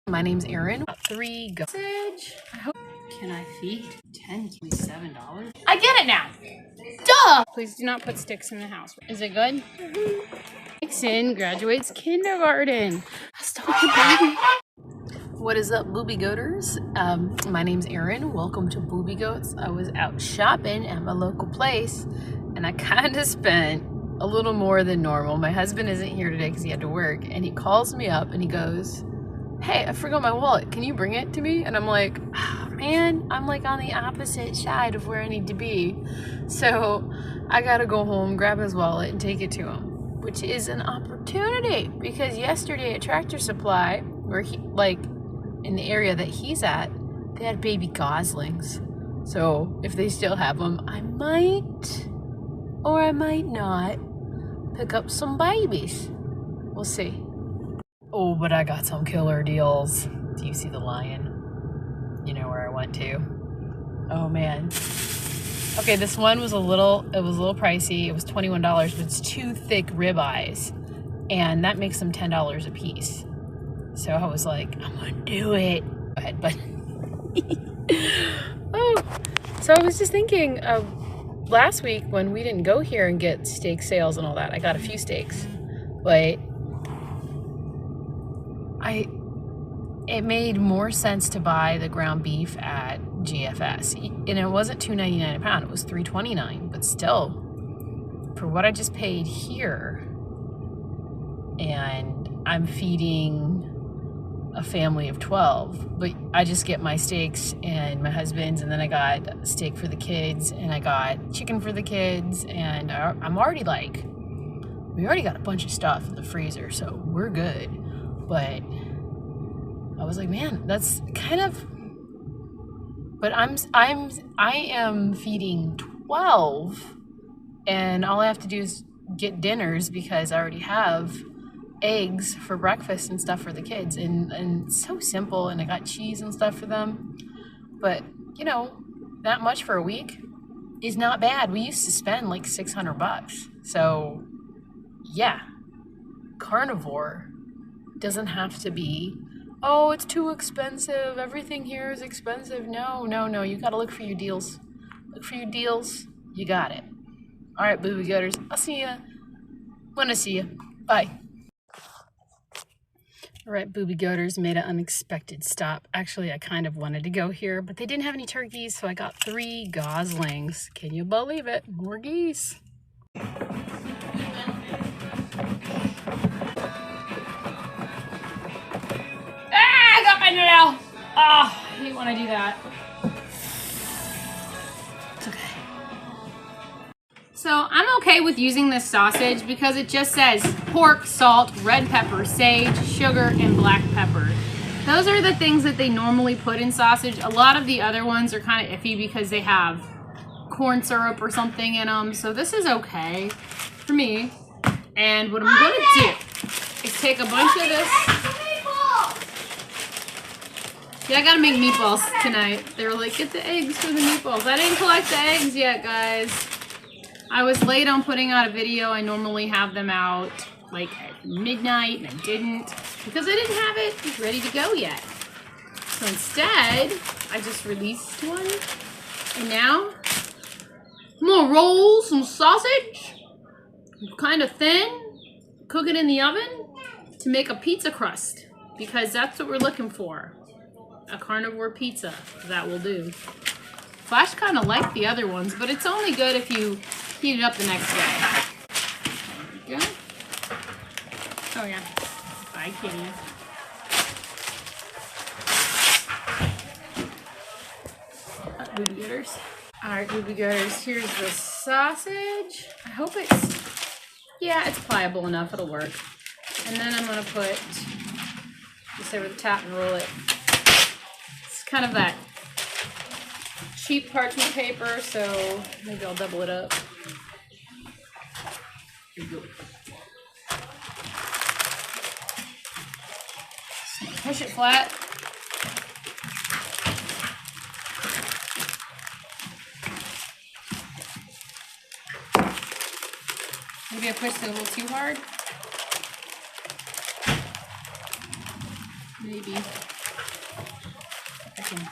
My name's Erin. 3 sausage. Can I feed 10? $7? I get it now. Duh! Please do not put sticks in the house. Is it good? Nixon graduates kindergarten. What is up, Boobie Goaters? My name's Erin. Welcome to Boobiegoats. I was out shopping at my local place and I kind of spent a little more than normal. My husband isn't here today because he had to work, and he calls me up and he goes, "Hey, I forgot my wallet. Can you bring it to me?" And I'm like, oh, man, I'm like on the opposite side of where I need to be. So I gotta go home, grab his wallet and take it to him, which is an opportunity because yesterday at Tractor Supply, where he, like in the area that he's at, they had baby goslings. So if they still have them, I might, or I might not, pick up some babies. We'll see. Oh, but I got some killer deals. Do you see the lion? You know where I went to? Oh man. Okay, this one was a little pricey. It was $21, but it's 2 thick ribeyes, and that makes them $10 a piece. So I was like, I'm gonna do it. Go ahead, bud. Oh, so I was just thinking of last week when we didn't go here and get steak sales and all that. I got a few steaks, but it made more sense to buy the ground beef at GFS, and it wasn't $2.99 a pound, it was $3.29, but still, for what I just paid here, and I'm feeding a family of 12, but I just get my steaks and my husband's, and then I got steak for the kids, and I got chicken for the kids, and I'm already like, we already got a bunch of stuff in the freezer, so we're good. But I was like, man, that's kind of, but I am feeding 12, and all I have to do is get dinners because I already have eggs for breakfast and stuff for the kids, and it's so simple, and I got cheese and stuff for them. But you know, that much for a week is not bad. We used to spend like $600. So yeah, carnivore doesn't have to be, oh, it's too expensive, everything here is expensive. No, you gotta look for your deals. Look for your deals. You got it. All right, Boobie Goaters, I'll see ya when I see ya. Bye. All right, Boobie Goaters, made an unexpected stop. Actually, I kind of wanted to go here, but they didn't have any turkeys, so I got 3 goslings. Can you believe it? More geese. I got my nail. Oh, I hate when I do that. It's okay. So I'm okay with using this sausage because it just says pork, salt, red pepper, sage, sugar, and black pepper. Those are the things that they normally put in sausage. A lot of the other ones are kind of iffy because they have corn syrup or something in them. So this is okay for me. And what I'm going to do is take a bunch of this. Yeah, I gotta make meatballs tonight. They were like, get the eggs for the meatballs. I didn't collect the eggs yet, guys. I was late on putting out a video. I normally have them out like at midnight, and I didn't because I didn't have it ready to go yet. So instead, I just released one. And now, I'm gonna roll some sausage, kind of thin, cook it in the oven to make a pizza crust because that's what we're looking for. A carnivore pizza, that will do. Flash kind of liked the other ones, but it's only good if you heat it up the next day. There we go. Oh yeah, bye kitty. Boobie Goaters. All right, Boobie Goaters, here's the sausage. I hope it's, yeah, it's pliable enough, it'll work. And then I'm gonna put this over the top and roll it. Kind of that cheap parchment paper, so maybe I'll double it up. Here we go. Push it flat. Maybe I pushed it a little too hard. Maybe. watching.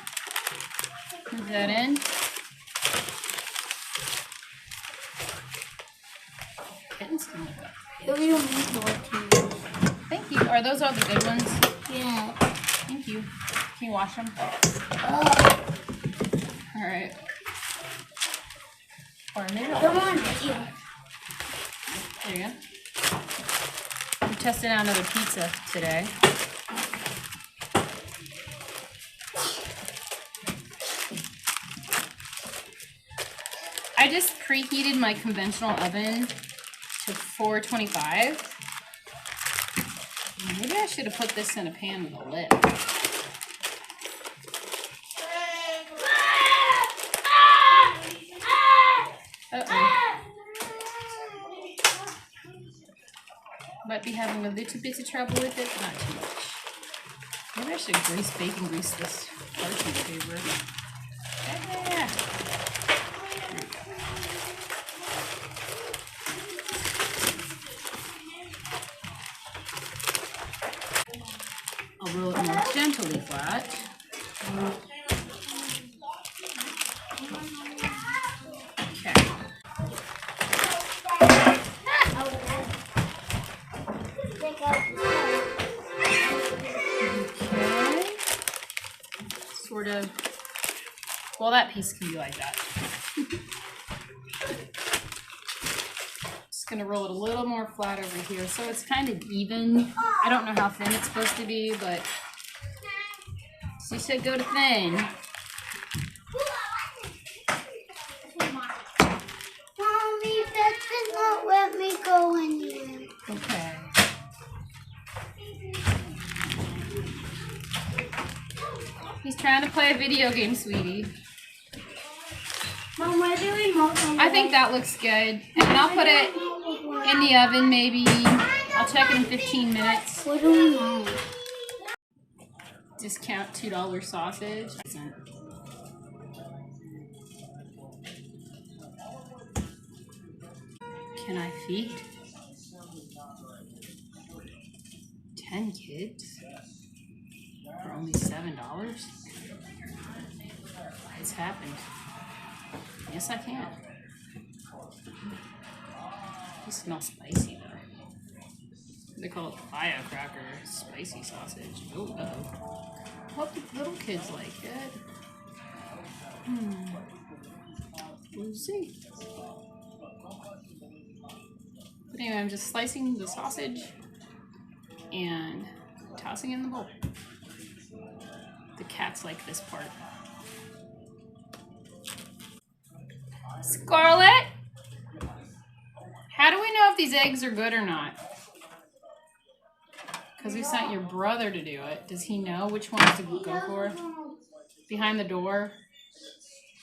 Move that in. Kittens can look up. We don't need the tortillas. Thank you. Are those all the good ones? Yeah. Thank you. Can you wash them? Oh. All right. Or maybe I'll Come on, here. There you go. I'm testing out another pizza today. I just preheated my conventional oven to 425. Maybe I should have put this in a pan with a lid. Uh-oh. Might be having a little bit of trouble with it, but not too much. Maybe I should bacon grease this parchment paper. Yeah. I'll roll it more gently flat. Okay. Okay. Sort of. Well, that piece can be like that. Just gonna roll it a little more flat over here so it's kind of even. I don't know how thin it's supposed to be, but she said go to thin. Mommy, that did not let me go anywhere. Okay. He's trying to play a video game, sweetie. Mom, where do we remote? I think that looks good. And I'll put it in the oven maybe. I'll check it in 15 minutes. What do we want? Discount $2 sausage. Can I feed 10 kids for only $7? It's happened. Yes, I can. They smell spicy though. They call it firecracker spicy sausage. Oh, uh-oh. Hope the little kids like it. We'll see. But anyway, I'm just slicing the sausage and tossing it in the bowl. The cats like this part. Scarlett? How do we know if these eggs are good or not? Because we sent your brother to do it. Does he know which ones to go for? Behind the door?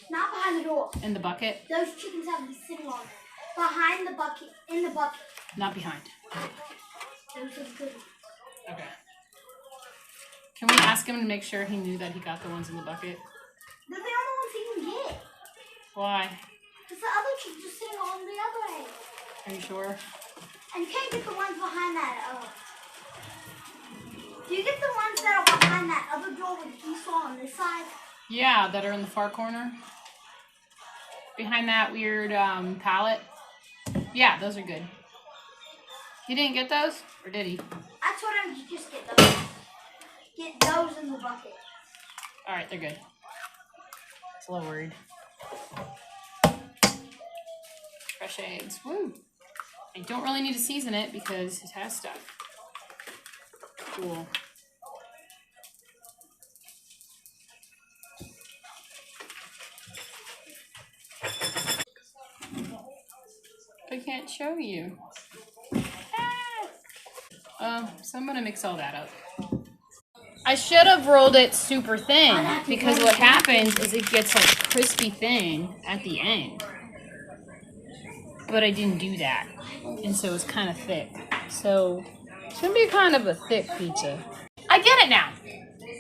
Not behind the door. In the bucket? Those chickens have been sitting on behind the bucket, in the bucket. Not behind. Those are good. Okay. Can we ask him to make sure he knew that he got the ones in the bucket? They're the only ones he can get. Why? Because the other chickens are sitting on the other egg. Are you sure? And you can't get the ones behind that. Do you get the ones that are behind that other door with the saw on this side? Yeah, that are in the far corner. Behind that weird pallet. Yeah, those are good. He didn't get those? Or did he? I told him to just get those. Get those in the bucket. Alright, they're good. It's a little worried. Fresh eggs. Woo! I don't really need to season it because it has stuff. Cool. I can't show you. So I'm gonna mix all that up. I should have rolled it super thin because what happens is it gets like crispy thin at the end. But I didn't do that. And so it's kind of thick. So it's gonna be kind of a thick pizza. I get it now.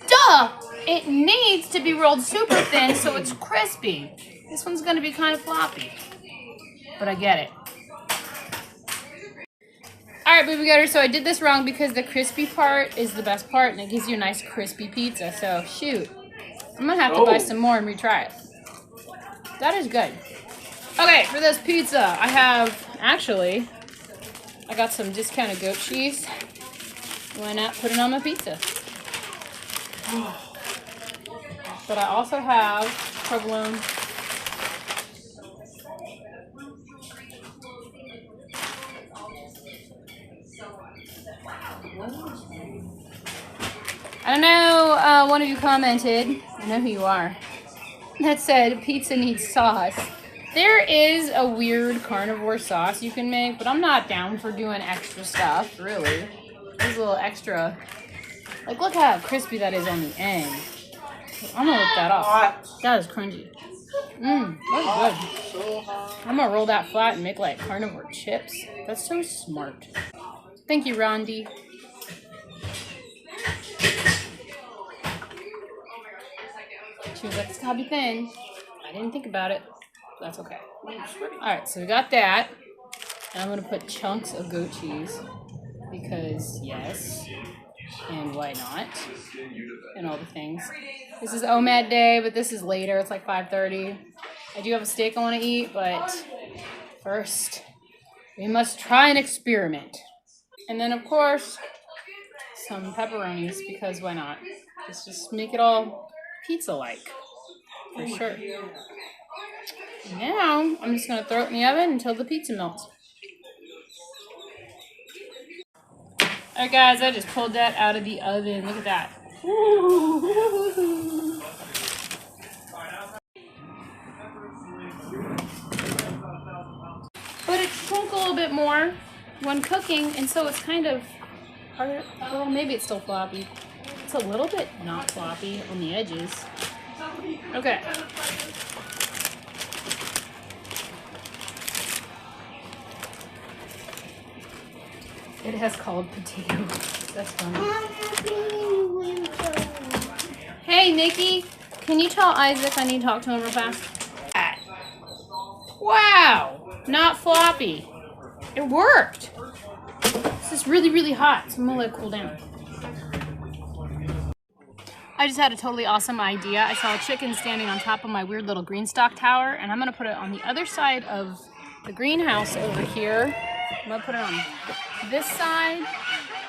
Duh! It needs to be rolled super thin so it's crispy. This one's gonna be kind of floppy. But I get it. Alright, Boobie Goaters, so I did this wrong because the crispy part is the best part and it gives you a nice crispy pizza. So, shoot. I'm gonna have to buy some more and retry it. That is good. Okay, for this pizza, I got some discounted goat cheese. Why not put it on my pizza? But I also have provolone. I don't know, one of you commented, I know who you are, that said pizza needs sauce. There is a weird carnivore sauce you can make, but I'm not down for doing extra stuff, really. There's a little extra. Like, look how crispy that is on the end. I'm gonna lick that off. That is crunchy. That's good. I'm gonna roll that flat and make like carnivore chips. That's so smart. Thank you, Rondi. She was like, it's gotta be thin. I didn't think about it. That's okay. Alright, so we got that. And I'm gonna put chunks of goat cheese. Because, yes. And why not? And all the things. This is OMAD day, but this is later. It's like 5:30. I do have a steak I want to eat, but first, we must try an experiment. And then, of course, some pepperonis, because why not? Let's just make it all pizza-like, for sure. Now, I'm just going to throw it in the oven until the pizza melts. Alright guys, I just pulled that out of the oven. Look at that. But it shrunk a little bit more when cooking, and so it's kind of harder. Well, maybe it's still floppy. It's a little bit not floppy on the edges. Okay. It has called potato. That's funny. Hey, Nikki, can you tell Isaac I need to talk to him real fast? Wow, not floppy. It worked. This is really, really hot, so I'm gonna let it cool down. I just had a totally awesome idea. I saw a chicken standing on top of my weird little green stock tower, and I'm gonna put it on the other side of the greenhouse over here. I'm gonna put it on this side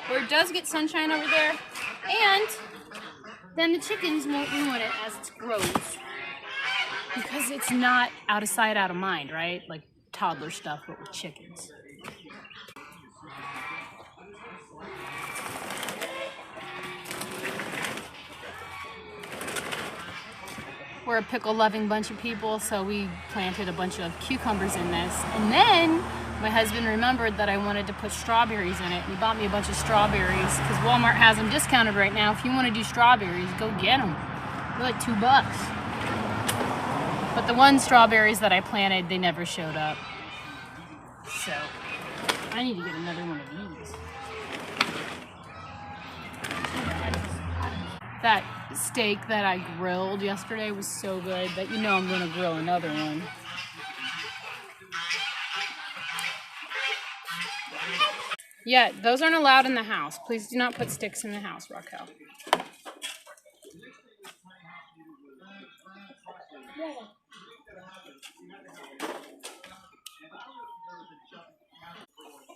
where it does get sunshine over there, and then the chickens won't ruin it as it grows, because it's not out of sight, out of mind, right? Like toddler stuff, but with chickens. We're a pickle-loving bunch of people, so we planted a bunch of cucumbers in this. And then my husband remembered that I wanted to put strawberries in it, and he bought me a bunch of strawberries because Walmart has them discounted right now. If you want to do strawberries, go get them. They're like $2. But the one strawberries that I planted, they never showed up. So I need to get another one of these. That steak that I grilled yesterday was so good that you know I'm going to grill another one. Yeah, those aren't allowed in the house. Please do not put sticks in the house, Raquel.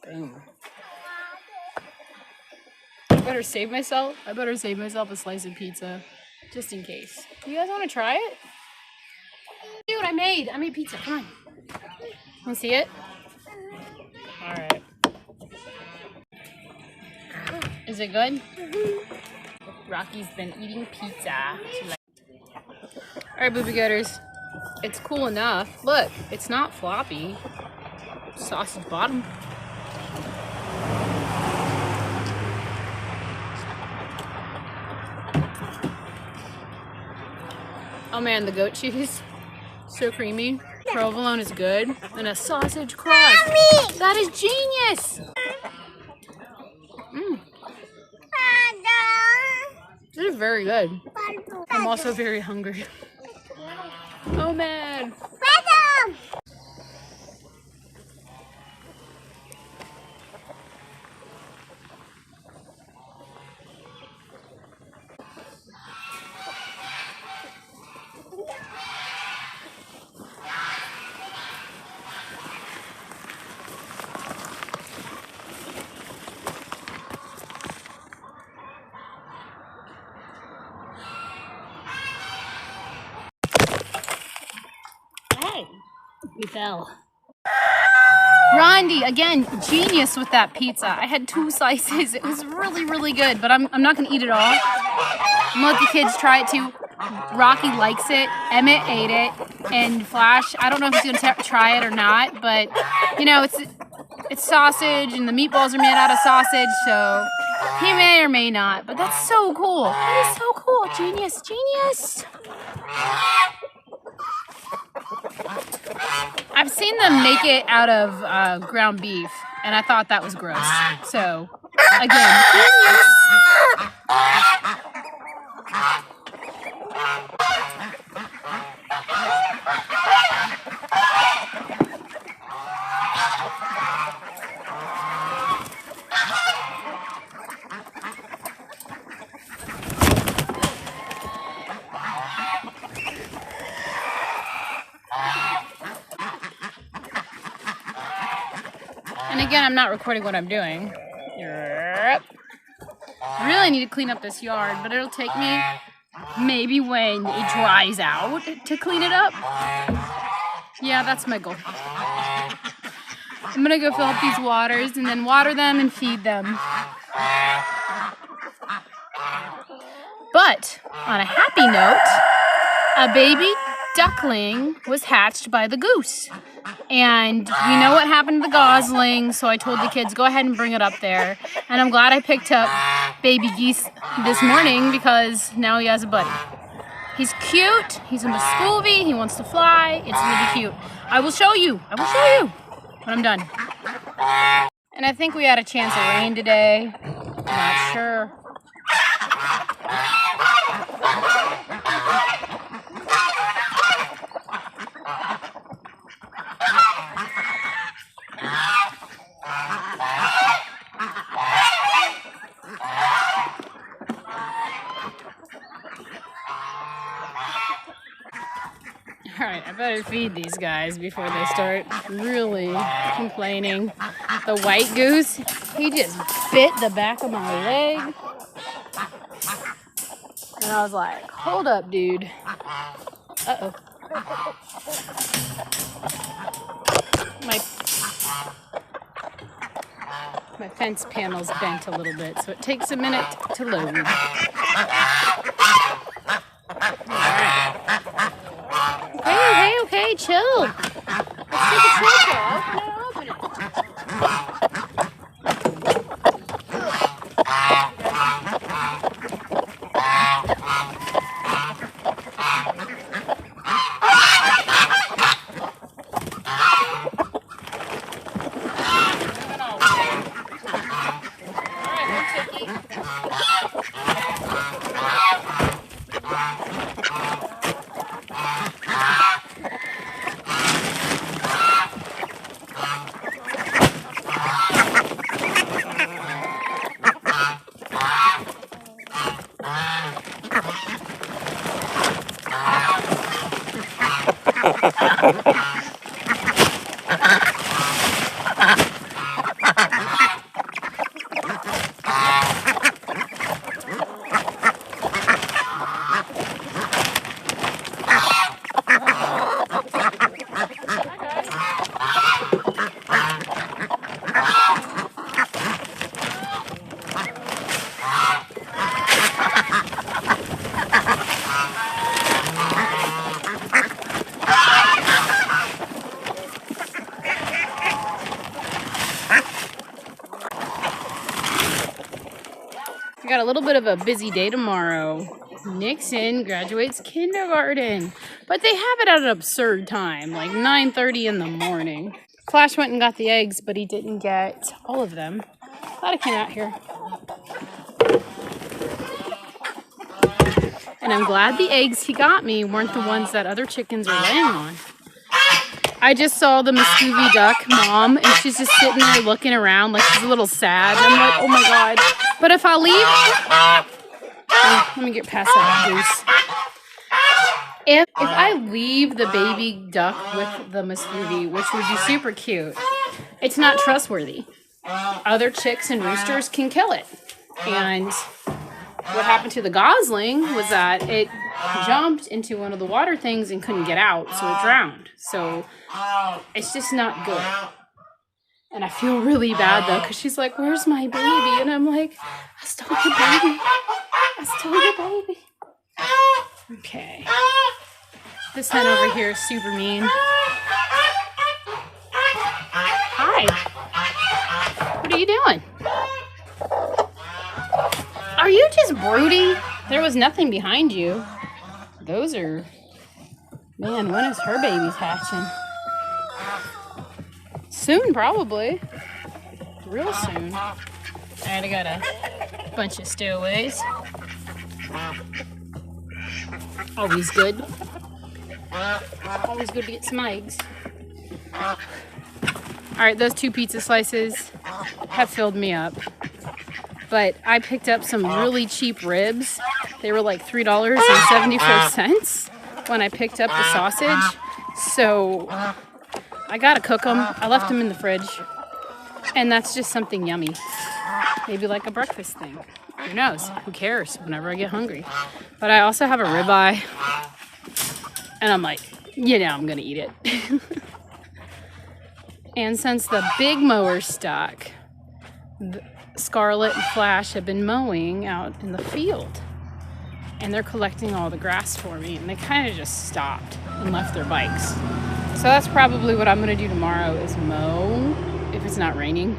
Boom. I better save myself a slice of pizza, just in case. You guys want to try it? Dude, I made pizza. Come on. Want to see it? All right. Is it good? Rocky's been eating pizza. All right, Boobie Goaters. It's cool enough. Look, it's not floppy. Sausage bottom. Oh man, the goat cheese, so creamy. Provolone is good, and a sausage crust. Mommy! That is genius. This is very good. I'm also very hungry. Oh man. We fell. Rondi, again, genius with that pizza. I had 2 slices. It was really, really good, but I'm not gonna eat it all. I'm gonna let the kids try it too. Rocky likes it, Emmett ate it, and Flash, I don't know if he's gonna try it or not, but you know, it's sausage and the meatballs are made out of sausage, so he may or may not, but that's so cool. That is so cool. Genius, genius. I've seen them make it out of ground beef, and I thought that was gross. So, again, genius. And again, I'm not recording what I'm doing. Yep. I really need to clean up this yard, but it'll take me maybe when it dries out to clean it up. Yeah, that's my goal. I'm gonna go fill up these waters and then water them and feed them. But on a happy note, a baby duckling was hatched by the goose. And we know what happened to the gosling, so I told the kids, go ahead and bring it up there. And I'm glad I picked up baby geese this morning because now he has a buddy. He's cute, he's a Muscovy, he wants to fly, it's really cute. I will show you when I'm done. And I think we had a chance of rain today, not sure. Alright, I better feed these guys before they start really complaining. The white goose, he just bit the back of my leg. And I was like, hold up, dude. Uh-oh. My fence panel's bent a little bit, so it takes a minute to load. Okay, chill. Let's take a chill off. Open it. I got a little bit of a busy day tomorrow. Nixon graduates kindergarten, but they have it at an absurd time, like 9:30 in the morning. Flash went and got the eggs, but he didn't get all of them. Glad I came out here. And I'm glad the eggs he got me weren't the ones that other chickens are laying on. I just saw the Muscovy duck mom, and she's just sitting there looking around like she's a little sad. I'm like, oh my god. But if I leave... Oh, let me get past that goose. If I leave the baby duck with the Muscovy, which would be super cute, it's not trustworthy. Other chicks and roosters can kill it. And what happened to the gosling was that it jumped into one of the water things and couldn't get out, so it drowned. So it's just not good. And I feel really bad though, because she's like, where's my baby? And I'm like, I stole your baby. I stole your baby. Okay. This hen over here is super mean. Hi. What are you doing? Are you just brooding? There was nothing behind you. Those are... Man, when is her baby's hatching? Soon, probably. Real soon. Alright, I got a bunch of stowaways. Always good. Always good to get some eggs. Alright, those 2 pizza slices have filled me up. But I picked up some really cheap ribs. They were like $3.74 when I picked up the sausage. So I gotta cook them. I left them in the fridge. And that's just something yummy. Maybe like a breakfast thing. Who knows? Who cares whenever I get hungry. But I also have a ribeye. And I'm like, you know, I'm gonna eat it. And since the big mower's stuck, Scarlett and Flash have been mowing out in the field. And they're collecting all the grass for me. And they kind of just stopped and left their bikes. So that's probably what I'm gonna do tomorrow is mow, if it's not raining,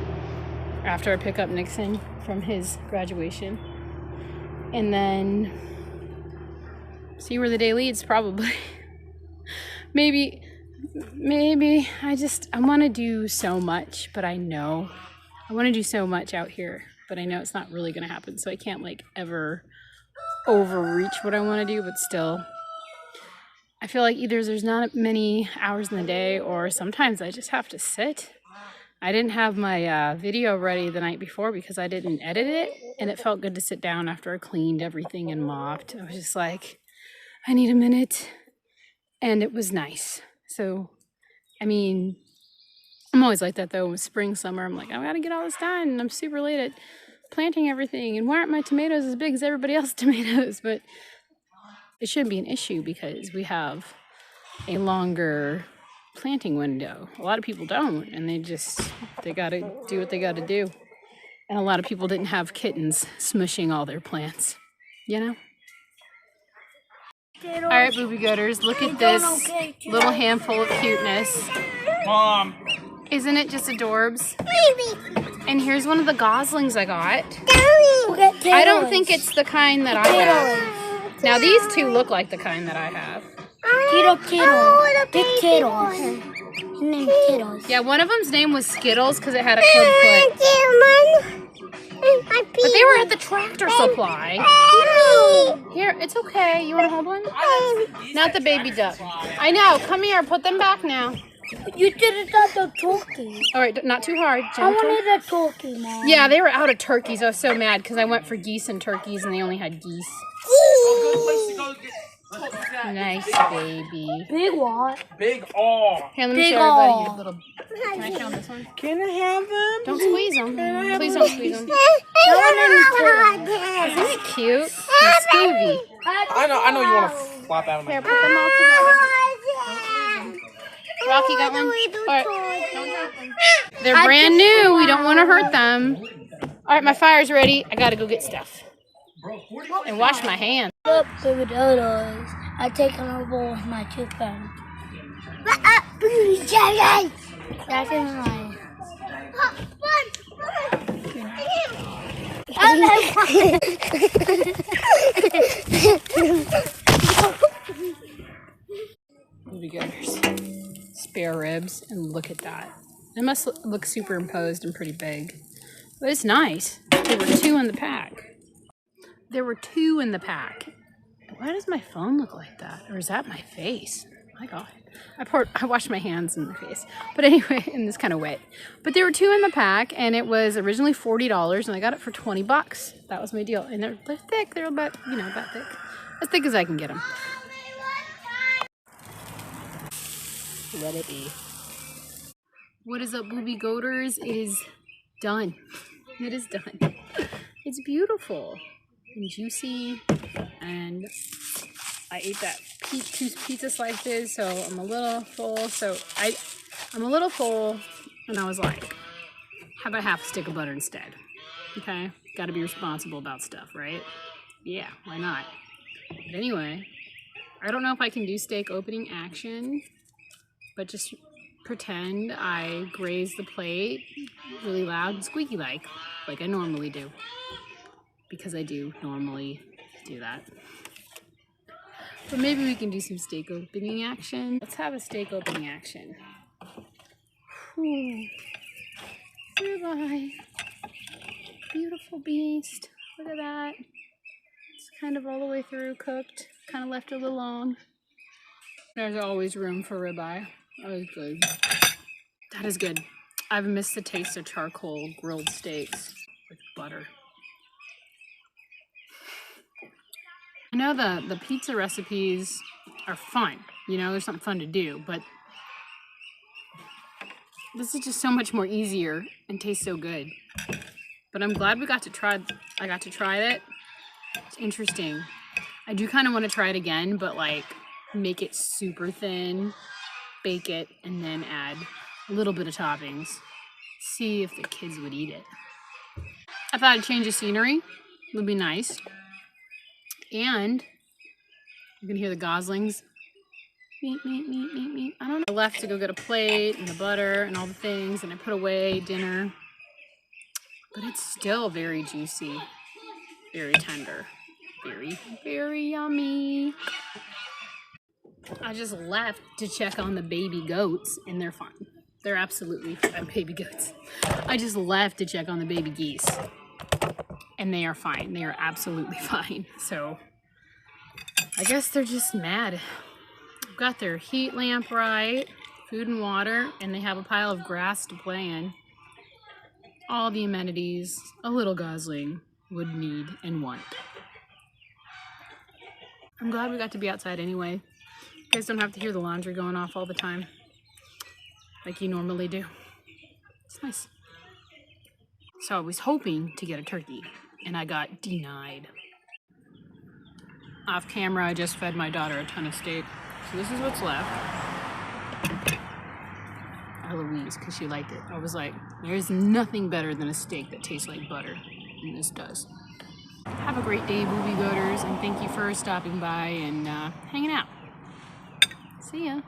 after I pick up Nixon from his graduation. And then see where the day leads, probably. Maybe I want to do so much, but I know I want to do so much out here, but I know it's not really going to happen. So I can't like ever overreach what I want to do, but still I feel like either there's not many hours in the day or sometimes I just have to sit. I didn't have my video ready the night before because I didn't edit it, and it felt good to sit down after I cleaned everything and mopped. I was just like, I need a minute. And it was nice. So, I mean, I'm always like that though. With spring, summer, I'm like, I gotta get all this done. And I'm super late at planting everything. And why aren't my tomatoes as big as everybody else's tomatoes? But it shouldn't be an issue because we have a longer planting window. A lot of people don't. And they gotta do what they gotta do. And a lot of people didn't have kittens smushing all their plants, you know? All right, Boobie Goaters, look at this little handful of cuteness. Mom. Isn't it just adorbs? And here's one of the goslings I got. I don't think it's the kind that I have. Now these 2 look like the kind that I have. Big Kittles. Yeah, one of them's name was Skittles because it had a club foot. But they were at the Tractor Supply. Here, it's okay. You want to hold one? Not the baby duck. I know. Come here. Put them back now. You did it at the turkey. All right, not too hard. I Gentle. wanted a turkey, Mom. Yeah, they were out of turkeys. I was so mad because I went for geese and turkeys and they only had geese. Nice baby. Big what? Big aw. Here, let me Big show everybody aw. your little... Can I count this one? Can I have them? Don't squeeze them. Please don't squeeze them. Isn't it cute? It's Scooby. I know you want to flop out of my Here, put them all together. Rocky got one? All right. Don't drop them. They're brand new. We don't want to hurt them. All right, my fire's ready. I got to go get stuff. And wash my hands. Look, Boobiegoats. I take on a bowl with my 2 friends. That's in my... Boobie Goaters. Spare ribs, and look at that. It must look superimposed and pretty big. But it's nice. There were 2 in the pack. There were 2 in the pack. Why does my phone look like that? Or is that my face? My God. I washed my hands and my face. But anyway, and it's kind of wet. But there were 2 in the pack, and it was originally $40, and I got it for $20. That was my deal. And they're thick. They're about, about thick. As thick as I can get them. Let it be. What is up, Boobie Goaters? It is done. It is done. It's beautiful and juicy and I ate that two pizza slices, so I'm a little full. So I'm a little full, and I was like, how about half a stick of butter instead? Okay, got to be responsible about stuff, right? Yeah, why not? But anyway, I don't know if I can do steak opening action, but just pretend I graze the plate really loud and squeaky like I normally do, because I do normally do that. But maybe we can do some steak opening action. Let's have a steak opening action. Ooh. Ribeye. Beautiful beast. Look at that. It's kind of all the way through cooked. Kind of left a little long. There's always room for ribeye. That was good. That is good. I've missed the taste of charcoal grilled steaks with butter. I know the pizza recipes are fun, you know, there's something fun to do, but this is just so much more easier and tastes so good. But I'm glad I got to try it. It's interesting. I do kind of want to try it again, but like make it super thin, bake it, and then add a little bit of toppings. See if the kids would eat it. I thought I'd change the scenery. Would be nice. And you can hear the goslings. Meep, meep, meep, meep, meep. I don't know. I left to go get a plate and the butter and all the things, and I put away dinner. But it's still very juicy, very tender, very, very yummy. I just left to check on the baby goats, and they're fine. They're absolutely fine, baby goats. I just left to check on the baby geese, and they are fine. They are absolutely fine. So I guess they're just mad. I've got their heat lamp right, food and water, and they have a pile of grass to play in. All the amenities a little gosling would need and want. I'm glad we got to be outside anyway. You guys don't have to hear the laundry going off all the time like you normally do. It's nice. So I was hoping to get a turkey, and I got denied. Off camera, I just fed my daughter a ton of steak. So this is what's left. Eloise, because she liked it. I was like, there's nothing better than a steak that tastes like butter, and this does. Have a great day, Boobie Goaters, and thank you for stopping by and hanging out. See ya.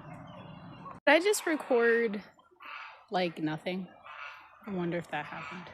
Did I just record like nothing? I wonder if that happened.